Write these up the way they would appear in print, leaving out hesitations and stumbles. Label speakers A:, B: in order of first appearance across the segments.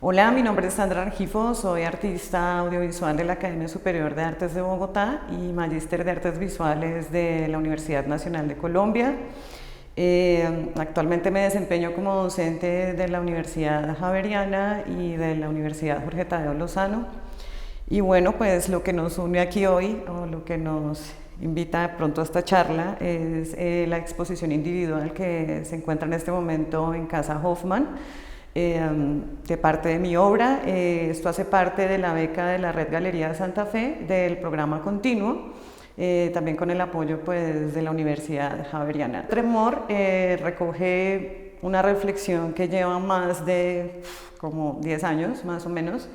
A: Hola, mi nombre es Sandra Rengifo, soy artista audiovisual de la Academia Superior de Artes de Bogotá y magíster de Artes Visuales de la Universidad Nacional de Colombia. Actualmente me desempeño como docente de la Universidad Javeriana y de la Universidad Jorge Tadeo Lozano. Y bueno, pues lo que nos une aquí hoy, o lo que nos invita de pronto a esta charla, es la exposición individual que se encuentra en este momento en Casa Hoffman, de parte de mi obra. Esto hace parte de la beca de la Red Galería Santa Fe del programa continuo, también con el apoyo pues, de la Universidad Javeriana. Tremor recoge una reflexión que lleva más de como 10 años más o menos,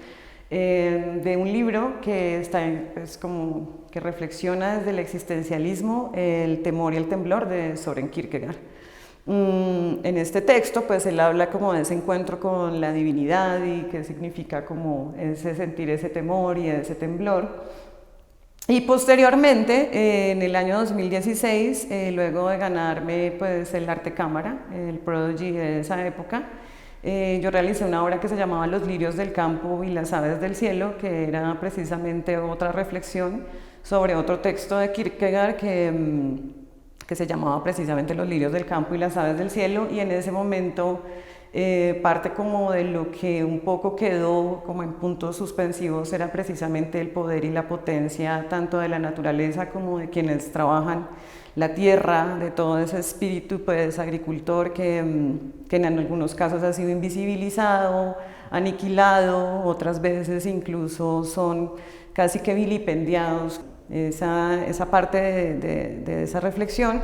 A: de un libro que está pues, como que reflexiona desde el existencialismo, el temor y el temblor de Soren Kierkegaard. En este texto pues él habla como de ese encuentro con la divinidad y qué significa como ese sentir ese temor y ese temblor. Y posteriormente, en el año 2016, luego de ganarme pues el Arte Cámara, el Prodigy de esa época, yo realicé una obra que se llamaba Los lirios del campo y las aves del cielo, que era precisamente otra reflexión sobre otro texto de Kierkegaard que se llamaba precisamente Los lirios del campo y las aves del cielo, y en ese momento parte como de lo que un poco quedó como en puntos suspensivos era precisamente el poder y la potencia tanto de la naturaleza como de quienes trabajan la tierra, de todo ese espíritu pues agricultor que en algunos casos ha sido invisibilizado, aniquilado, otras veces incluso son casi que vilipendiados. Esa parte de esa reflexión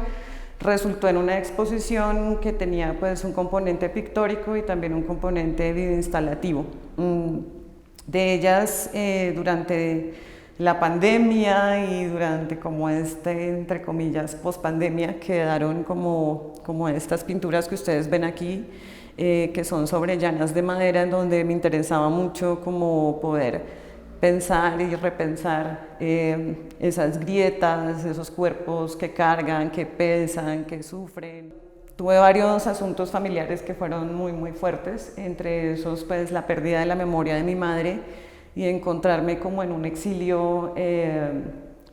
A: resultó en una exposición que tenía pues un componente pictórico y también un componente videoinstalativo. De ellas, durante la pandemia y durante como entre comillas, pospandemia, quedaron como estas pinturas que ustedes ven aquí, que son sobre llanas de madera, en donde me interesaba mucho como poder pensar y repensar esas grietas, esos cuerpos que cargan, que pesan, que sufren. Tuve varios asuntos familiares que fueron muy fuertes, entre esos pues la pérdida de la memoria de mi madre y encontrarme como en un exilio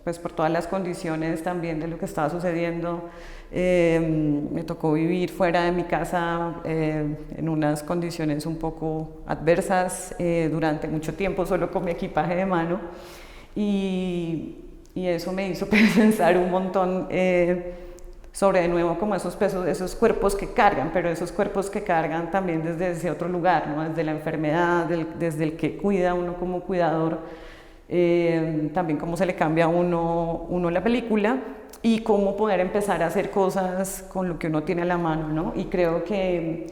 A: pues por todas las condiciones también de lo que estaba sucediendo. Me tocó vivir fuera de mi casa en unas condiciones un poco adversas durante mucho tiempo, solo con mi equipaje de mano, y eso me hizo pensar un montón sobre de nuevo como esos pesos, esos cuerpos que cargan, pero esos cuerpos que cargan también desde ese otro lugar, ¿no? Desde la enfermedad, desde el que cuida uno como cuidador, también cómo se le cambia a uno la película y cómo poder empezar a hacer cosas con lo que uno tiene a la mano, ¿no? Y creo que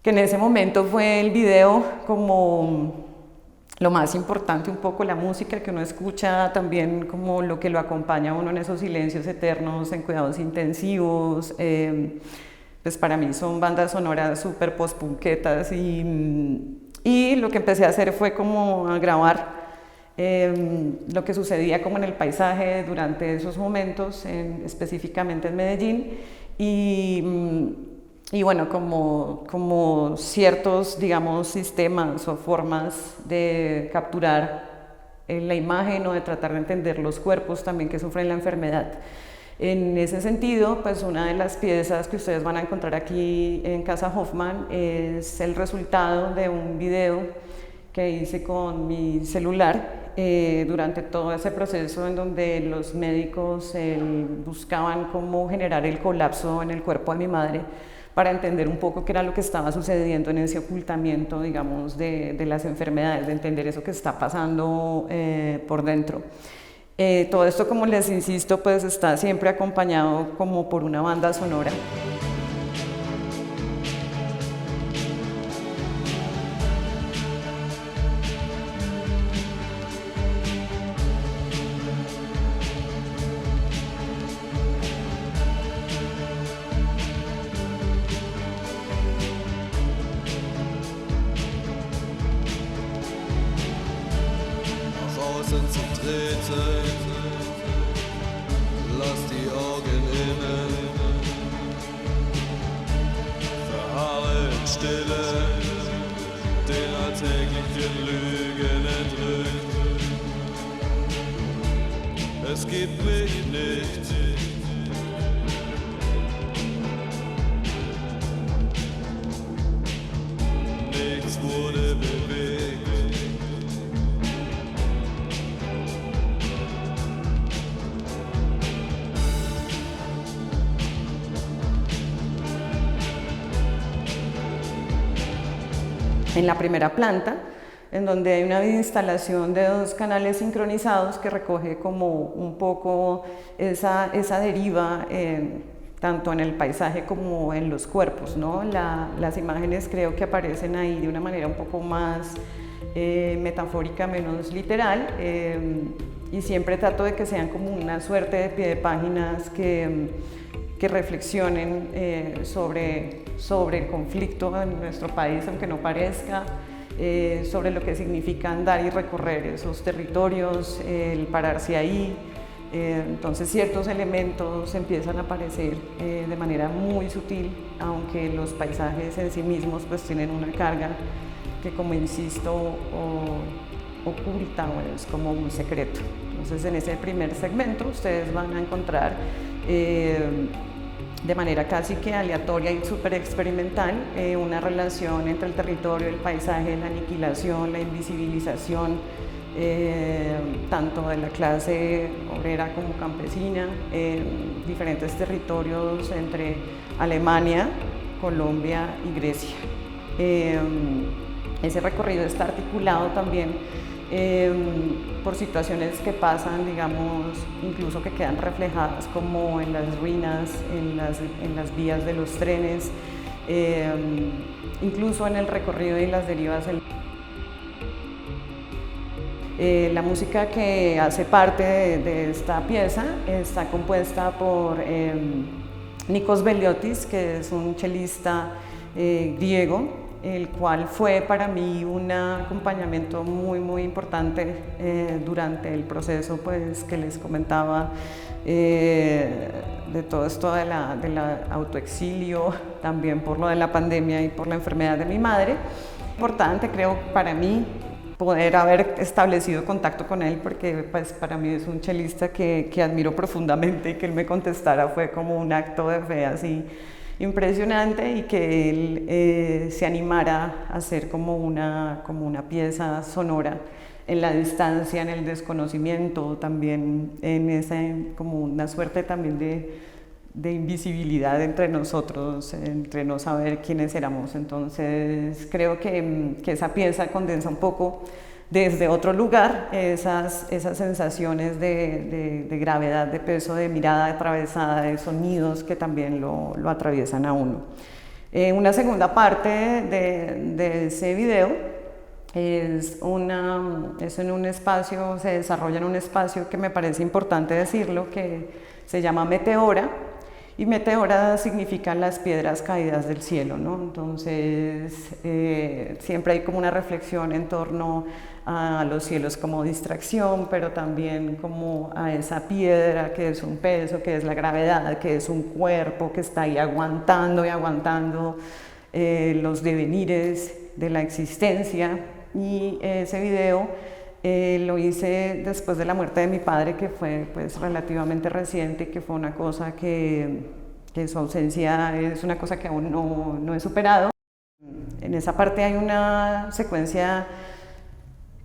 A: en ese momento fue el video como lo más importante, un poco la música que uno escucha, también como lo que lo acompaña a uno en esos silencios eternos, en cuidados intensivos. Pues para mí son bandas sonoras súper post-punquetas y lo que empecé a hacer fue como a grabar lo que sucedía como en el paisaje durante esos momentos, específicamente en Medellín, y bueno, como ciertos, digamos, sistemas o formas de capturar la imagen o de tratar de entender los cuerpos también que sufren la enfermedad. En ese sentido, pues una de las piezas que ustedes van a encontrar aquí en Casa Hoffman es el resultado de un video que hice con mi celular durante todo ese proceso en donde los médicos buscaban cómo generar el colapso en el cuerpo de mi madre para entender un poco qué era lo que estaba sucediendo en ese ocultamiento, digamos, de las enfermedades, de entender eso que está pasando por dentro. Todo esto, como les insisto, pues está siempre acompañado como por una banda sonora.
B: Außen zu treten, lass die Augen innen, verharre in Stille, den als den Lügen entrückt. Es gibt mich nicht. Nichts wurde bewegt.
A: En la primera planta, en donde hay una instalación de 2 canales sincronizados que recoge como un poco esa deriva tanto en el paisaje como en los cuerpos, ¿no? Las imágenes creo que aparecen ahí de una manera un poco más metafórica, menos literal, y siempre trato de que sean como una suerte de pie de páginas que reflexionen sobre el conflicto en nuestro país, aunque no parezca, sobre lo que significa andar y recorrer esos territorios, el pararse ahí. Entonces ciertos elementos empiezan a aparecer de manera muy sutil, aunque los paisajes en sí mismos pues tienen una carga que, como insisto, oculta o es como un secreto. Entonces en ese primer segmento ustedes van a encontrar de manera casi que aleatoria y súper experimental una relación entre el territorio, el paisaje, la aniquilación, la invisibilización, tanto de la clase obrera como campesina, diferentes territorios entre Alemania, Colombia y Grecia. Ese recorrido está articulado también por situaciones que pasan, digamos, incluso que quedan reflejadas como en las ruinas, en las vías de los trenes, incluso en el recorrido y las derivas. La música que hace parte de esta pieza está compuesta por Nikos Veliotis, que es un chelista griego, el cual fue para mí un acompañamiento muy importante durante el proceso pues, que les comentaba de todo esto de la autoexilio, también por lo de la pandemia y por la enfermedad de mi madre. Importante, creo, para mí poder haber establecido contacto con él, porque pues, para mí es un chelista que admiro profundamente, y que él me contestara fue como un acto de fe así impresionante, y que él se animara a hacer como una pieza sonora en la distancia, en el desconocimiento, también en esa, como una suerte también de invisibilidad entre nosotros, entre no saber quiénes éramos. Entonces creo que esa pieza condensa un poco desde otro lugar esas sensaciones de gravedad, de peso, de mirada atravesada, de sonidos que también lo atraviesan a uno. Una segunda parte de ese video es en un espacio, se desarrolla en un espacio que me parece importante decirlo, que se llama Meteora. Y meteora significan las piedras caídas del cielo, ¿no? Entonces siempre hay como una reflexión en torno a los cielos como distracción, pero también como a esa piedra que es un peso, que es la gravedad, que es un cuerpo que está ahí aguantando y aguantando los devenires de la existencia. Y ese video lo hice después de la muerte de mi padre, que fue pues relativamente reciente, que fue una cosa que su ausencia es una cosa que aún no he superado. En esa parte hay una secuencia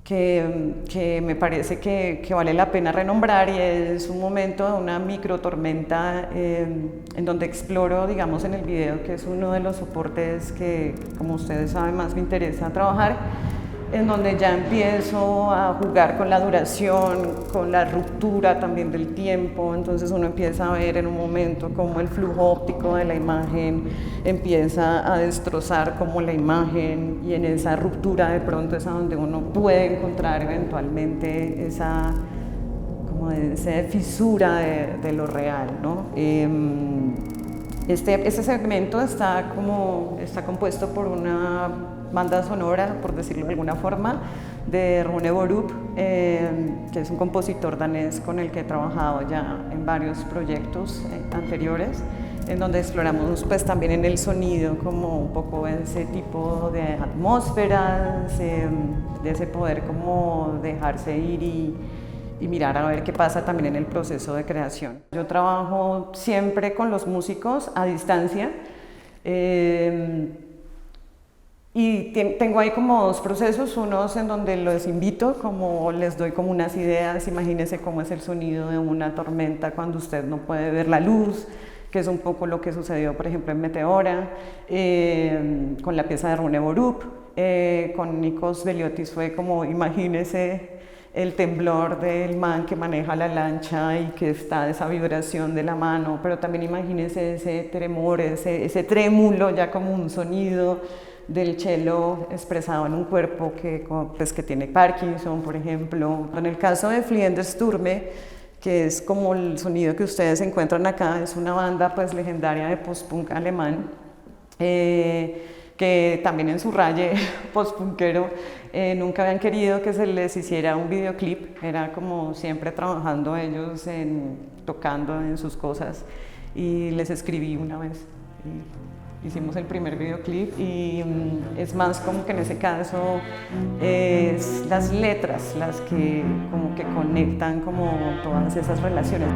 A: que me parece que vale la pena renombrar, y es un momento de una micro tormenta en donde exploro, digamos, en el video, que es uno de los soportes que, como ustedes saben, más me interesa trabajar, en donde ya empiezo a jugar con la duración, con la ruptura también del tiempo. Entonces uno empieza a ver en un momento cómo el flujo óptico de la imagen empieza a destrozar como la imagen, y en esa ruptura de pronto es a donde uno puede encontrar eventualmente esa fisura de lo real, ¿no? Este segmento está compuesto por una banda sonora, por decirlo de alguna forma, de Rune Borup, que es un compositor danés con el que he trabajado ya en varios proyectos anteriores. en donde exploramos pues también en el sonido como un poco ese tipo de atmósferas, de ese poder como dejarse ir y mirar a ver qué pasa también en el proceso de creación. Yo trabajo siempre con los músicos a distancia. Y tengo ahí como dos procesos, unos en donde los invito, como les doy como unas ideas, imagínense cómo es el sonido de una tormenta cuando usted no puede ver la luz, que es un poco lo que sucedió por ejemplo en Meteora, con la pieza de Rune Borup, con Nikos Veliotis fue como imagínense el temblor del man que maneja la lancha y que está esa vibración de la mano, pero también imagínense ese tremor, ese trémulo ya como un sonido del cello expresado en un cuerpo pues, que tiene Parkinson, por ejemplo. En el caso de Fliegende Sturme, que es como el sonido que ustedes encuentran acá, es una banda pues legendaria de post-punk alemán, que también en su raye post-punkero nunca habían querido que se les hiciera un videoclip, era como siempre trabajando ellos, tocando en sus cosas, y les escribí una vez. Hicimos el primer videoclip y es más como que en ese caso es las letras las que como que conectan como todas esas relaciones.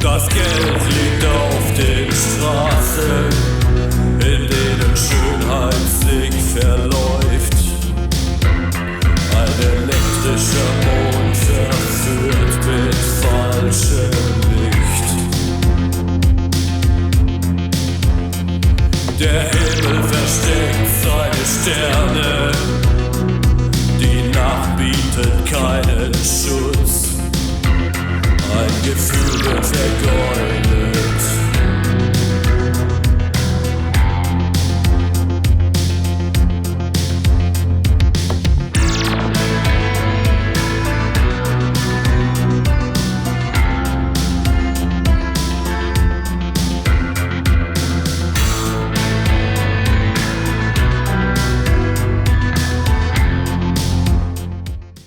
B: Das Geld liegt auf den Straßen, in denen Schönheit sich verläuft. Ein elektrischer Mond verführt mit falschem Licht. Der Himmel versteckt seine Sterne, die Nacht bietet keinen Schutz. Ein Gefühl wird vergeudet.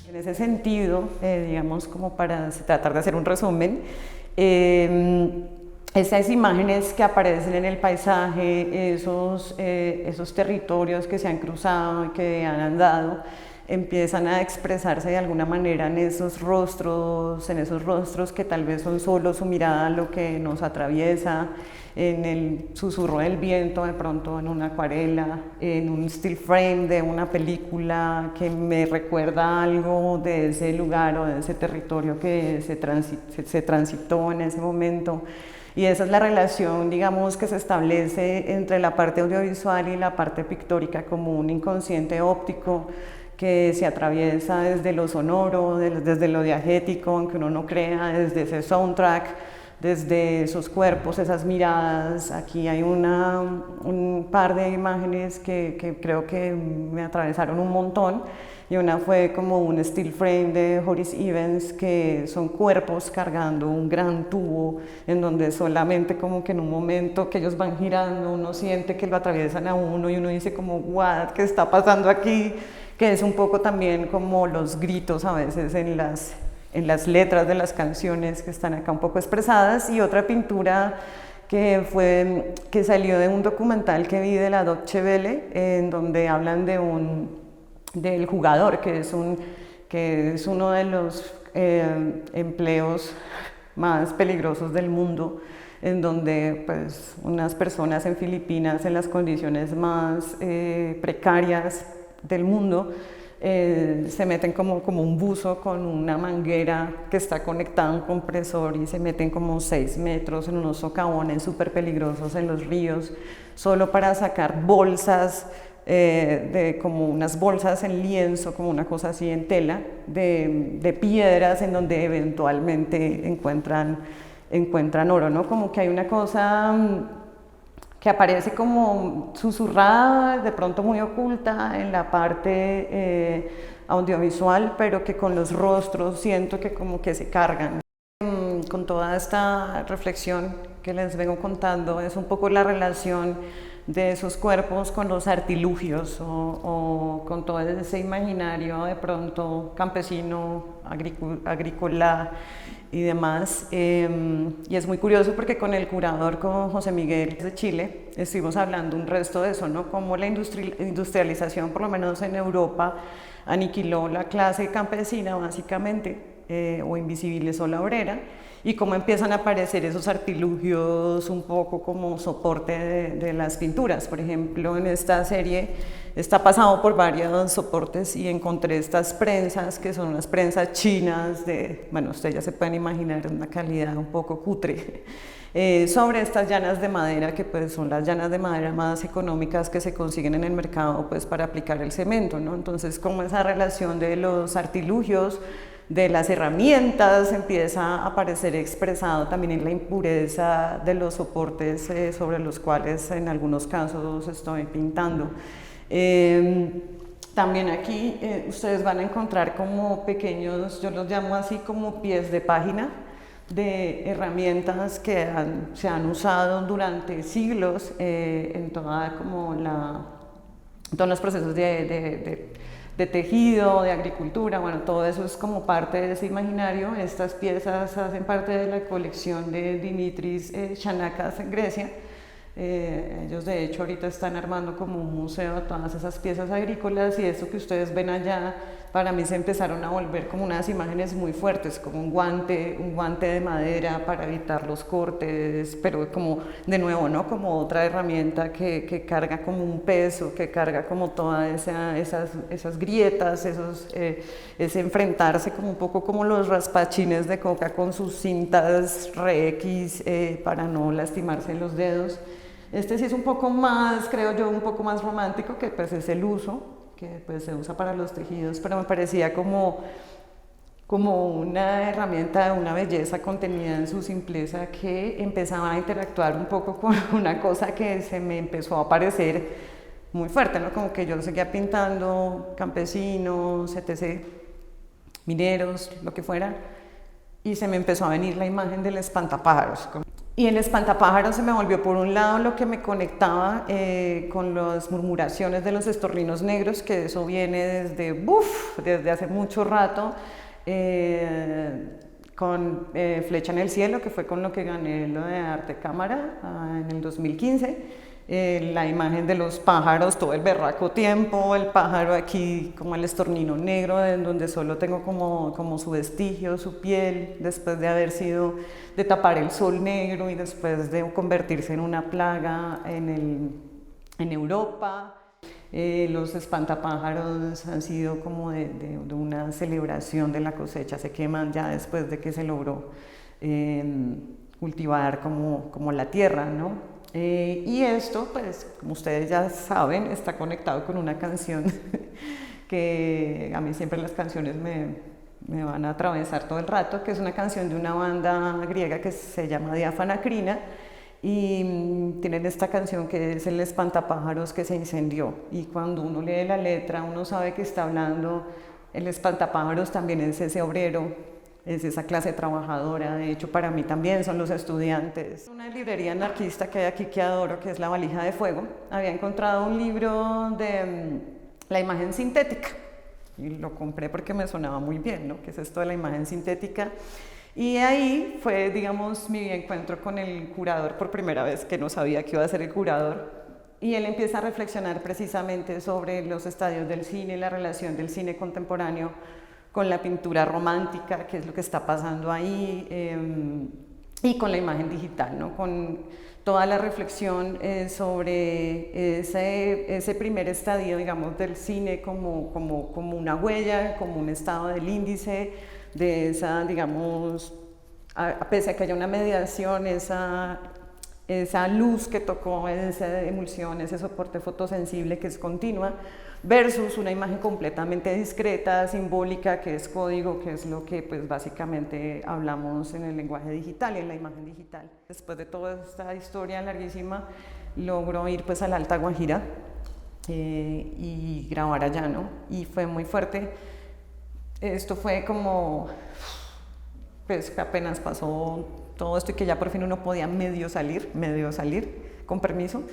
A: En ese sentido, digamos, como para tratar de hacer un resumen, esas imágenes que aparecen en el paisaje, esos territorios que se han cruzado y que han andado, empiezan a expresarse de alguna manera en esos rostros que tal vez son solo su mirada lo que nos atraviesa, en el susurro del viento, de pronto en una acuarela, en un still frame de una película que me recuerda algo de ese lugar o de ese territorio que se transitó en ese momento. Y esa es la relación, digamos, que se establece entre la parte audiovisual y la parte pictórica como un inconsciente óptico que se atraviesa desde lo sonoro, desde lo diegético, aunque uno no crea, desde ese soundtrack, desde esos cuerpos, esas miradas. Aquí hay un par de imágenes que creo que me atravesaron un montón, y una fue como un still frame de Horace Evans, que son cuerpos cargando un gran tubo, en donde solamente como que en un momento que ellos van girando, uno siente que lo atraviesan a uno y uno dice como, what, ¿qué está pasando aquí? Que es un poco también como los gritos a veces en las letras de las canciones que están acá un poco expresadas. Y otra pintura que salió de un documental que vi de la Deutsche Welle, en donde hablan del jugador, que es uno de los empleos más peligrosos del mundo, en donde pues unas personas en Filipinas, en las condiciones más precarias del mundo, se meten como un buzo con una manguera que está conectada a un compresor, y se meten como 6 metros en unos socavones súper peligrosos en los ríos, solo para sacar bolsas de como unas bolsas en lienzo, como una cosa así en tela, de piedras en donde eventualmente encuentran oro, ¿no? Como que hay una cosa que aparece como susurrada, de pronto muy oculta en la parte audiovisual, pero que con los rostros siento que como que se cargan. Con toda esta reflexión que les vengo contando es un poco la relación de esos cuerpos con los artilugios o con todo ese imaginario de pronto campesino, agrícola y demás. Y es muy curioso porque con el curador, con José Miguel de Chile, estuvimos hablando un resto de eso, ¿no? Cómo la industrialización, por lo menos en Europa, aniquiló la clase campesina básicamente, o invisibles o la obrera, y cómo empiezan a aparecer esos artilugios un poco como soporte de las pinturas. Por ejemplo, en esta serie está pasado por varios soportes y encontré estas prensas que son unas prensas chinas de, bueno, ustedes ya se pueden imaginar una calidad un poco cutre, sobre estas llanas de madera que pues son las llanas de madera más económicas que se consiguen en el mercado pues para aplicar el cemento, ¿no? Entonces, como esa relación de los artilugios, de las herramientas, empieza a aparecer expresado también en la impureza de los soportes sobre los cuales en algunos casos estoy pintando. También aquí ustedes van a encontrar como pequeños, yo los llamo así como pies de página, de herramientas que se han usado durante siglos en toda como todos los procesos de tejido, de agricultura, bueno, todo eso es como parte de ese imaginario. Estas piezas hacen parte de la colección de Dimitris Chanakas en Grecia. Ellos de hecho ahorita están armando como un museo de todas esas piezas agrícolas, y eso que ustedes ven allá para mí se empezaron a volver como unas imágenes muy fuertes, como un guante de madera para evitar los cortes, pero como de nuevo, ¿no? Como otra herramienta que carga como un peso, que carga como todas esas grietas, ese enfrentarse como un poco como los raspachines de coca con sus cintas re-X para no lastimarse los dedos. Este sí es un poco más, creo yo, un poco más romántico, que pues es el uso, que pues se usa para los tejidos, pero me parecía como una herramienta de una belleza contenida en su simpleza, que empezaba a interactuar un poco con una cosa que se me empezó a parecer muy fuerte, ¿no? Como que yo seguía pintando campesinos, etc., mineros, lo que fuera, y se me empezó a venir la imagen del espantapájaros. Y el espantapájaros se me volvió por un lado lo que me conectaba con las murmuraciones de los estorninos negros, que eso viene desde hace mucho rato, con Flecha en el Cielo, que fue con lo que gané lo de Arte Cámara en el 2015. La imagen de los pájaros, todo el berraco tiempo, el pájaro aquí como el estornino negro, en donde solo tengo como su vestigio, su piel, después de haber sido, de tapar el sol negro y después de convertirse en una plaga en Europa. Los espantapájaros han sido como de una celebración de la cosecha, se queman ya después de que se logró cultivar como la tierra, ¿no? Y esto, pues, como ustedes ya saben, está conectado con una canción que a mí siempre las canciones me van a atravesar todo el rato, que es una canción de una banda griega que se llama Diáfana Crina, y tienen esta canción que es el espantapájaros que se incendió, y cuando uno lee la letra uno sabe que está hablando, el espantapájaros también es ese obrero, es esa clase trabajadora. De hecho, para mí también son los estudiantes. Una librería anarquista que hay aquí que adoro, que es La Valija de Fuego, había encontrado un libro de la imagen sintética, y lo compré porque me sonaba muy bien, ¿no? ¿Qué es esto de la imagen sintética? Y ahí fue, digamos, mi encuentro con el curador por primera vez, que no sabía que iba a ser el curador. Y él empieza a reflexionar precisamente sobre los estadios del cine, la relación del cine contemporáneo con la pintura romántica, qué es lo que está pasando ahí, y con la imagen digital, ¿no? Con toda la reflexión sobre ese primer estadio, digamos, del cine como una huella, como un estado del índice, de esa, digamos, pese a que haya una mediación, esa luz que tocó, esa emulsión, ese soporte fotosensible que es continua, versus una imagen completamente discreta, simbólica, que es código, que es lo que pues básicamente hablamos en el lenguaje digital y en la imagen digital. Después de toda esta historia larguísima, logró ir pues a la Alta Guajira y grabar allá, ¿no? Y fue muy fuerte. Esto fue como, pues apenas pasó todo esto y que ya por fin uno podía medio salir, con permiso.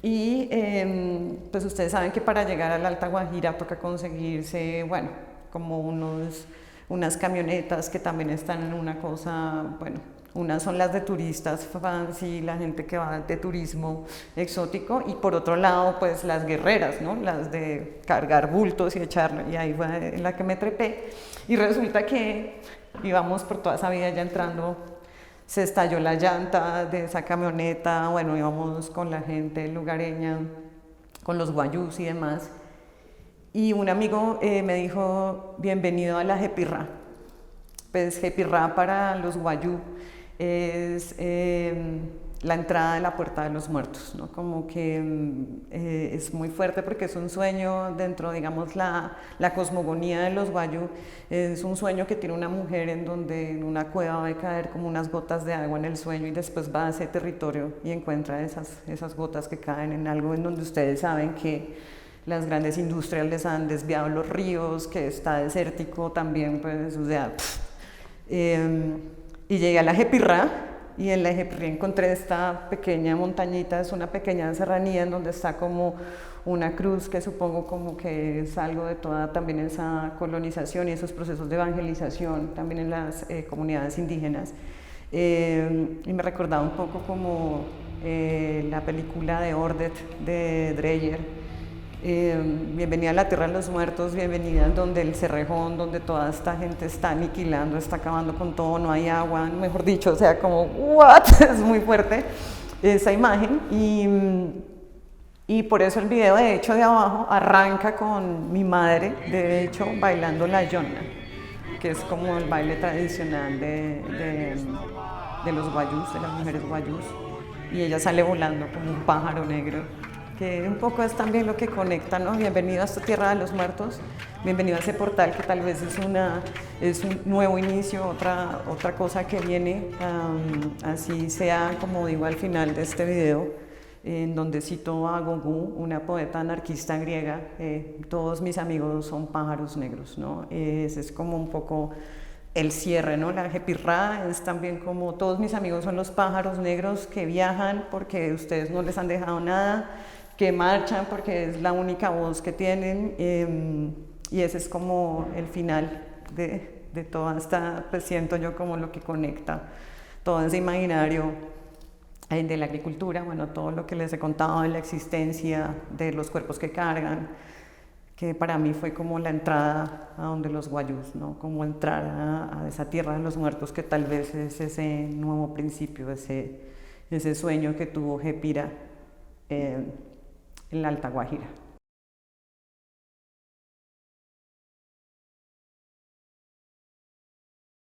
A: Y pues ustedes saben que para llegar a la Alta Guajira toca conseguirse, bueno, como unas camionetas que también están en una cosa, bueno, unas son las de turistas fancy, la gente que va de turismo exótico, y por otro lado, pues las guerreras, ¿no? Las de cargar bultos y echarlo, y ahí fue en la que me trepé. Y resulta que íbamos por toda esa vida ya entrando, se estalló la llanta de esa camioneta, bueno, íbamos con la gente lugareña, con los guayús y demás. Y un amigo me dijo, bienvenido a la Jepirrá. Pues Jepirrá para los guayú es la entrada de la Puerta de los Muertos, ¿no? Como que es muy fuerte porque es un sueño dentro, digamos, la cosmogonía de los guayú, es un sueño que tiene una mujer en donde en una cueva va a caer como unas gotas de agua en el sueño y después va a ese territorio y encuentra esas gotas que caen en algo en donde ustedes saben que las grandes industrias les han desviado los ríos, que está desértico también, pues, o sea, y llegué a la Jepirrá, y en la Jepirrá encontré esta pequeña montañita, es una pequeña serranía en donde está como una cruz que supongo como que es algo de toda también esa colonización y esos procesos de evangelización también en las comunidades indígenas. Y me recordaba un poco como la película de Ordet de Dreyer, bienvenida a la Tierra de los Muertos, bienvenida donde el Cerrejón, donde toda esta gente está aniquilando, está acabando con todo, no hay agua, mejor dicho, o sea, como, ¿what? Es muy fuerte esa imagen. Y por eso el video, de hecho, de abajo arranca con mi madre, de hecho, bailando la yonna, que es como el baile tradicional de los guayús, de las mujeres guayús, y ella sale volando como un pájaro negro, que un poco es también lo que conecta, ¿no? Bienvenido a esta Tierra de los Muertos, bienvenido a ese portal que tal vez es un nuevo inicio, otra cosa que viene, así sea, como digo al final de este video, en donde cito a Gogou, una poeta anarquista griega, todos mis amigos son pájaros negros, ¿no? Ese es como un poco el cierre, ¿no? La Jepirrá es también como todos mis amigos son los pájaros negros que viajan porque ustedes no les han dejado nada, que marchan porque es la única voz que tienen, y ese es como el final de toda esta, pues siento yo como lo que conecta todo ese imaginario de la agricultura, bueno, todo lo que les he contado de la existencia, de los cuerpos que cargan, que para mí fue como la entrada a donde los guayús, ¿no? Como entrar a esa Tierra de los Muertos que tal vez es ese nuevo principio, ese sueño que tuvo Jepira en la Alta Guajira.